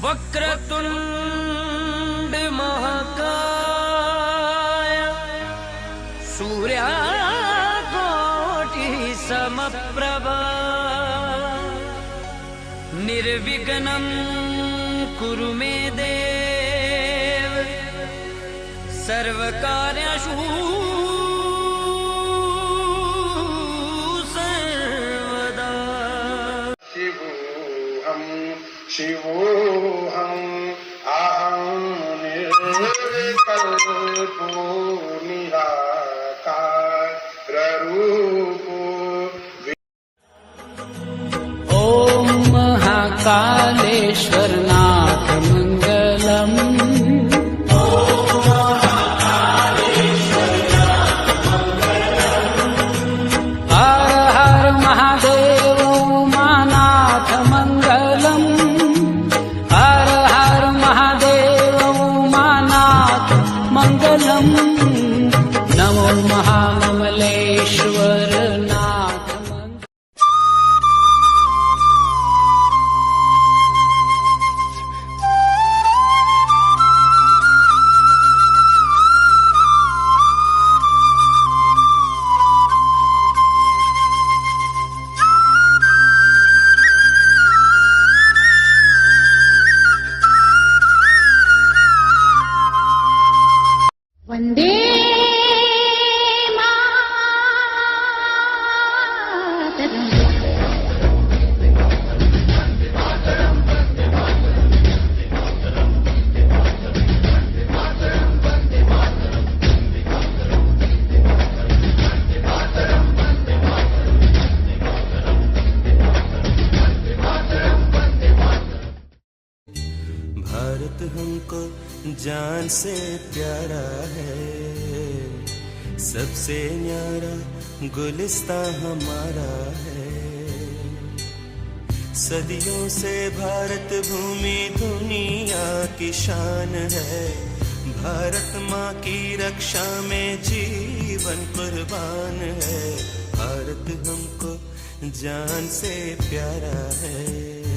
वक्रतुंड महाकाय सूर्यकोटि समप्रभा निर्विघ्नं कुरु मे देव सर्वकार्येषु सर्वदा। शिवोऽहं अहं निर्विकल्पो निराकाररूपो। ॐ महाकालेश्वरनाथ मङ्गलम्। हर हर महादेव उमानाथ मङ्गलम्। हर हर महादेव उमानाथ मङ्गलम्। नमो महाममलेश्वरनाथ। वन्दे मातरम्। भारत हमको जान से प्यारा है, सबसे न्यारा गुलिस्तां हमारा है। सदियों से भारत भूमि दुनिया की शान है, भारत माँ की रक्षा में जीवन कुर्बान है। भारत हमको जान से प्यारा है।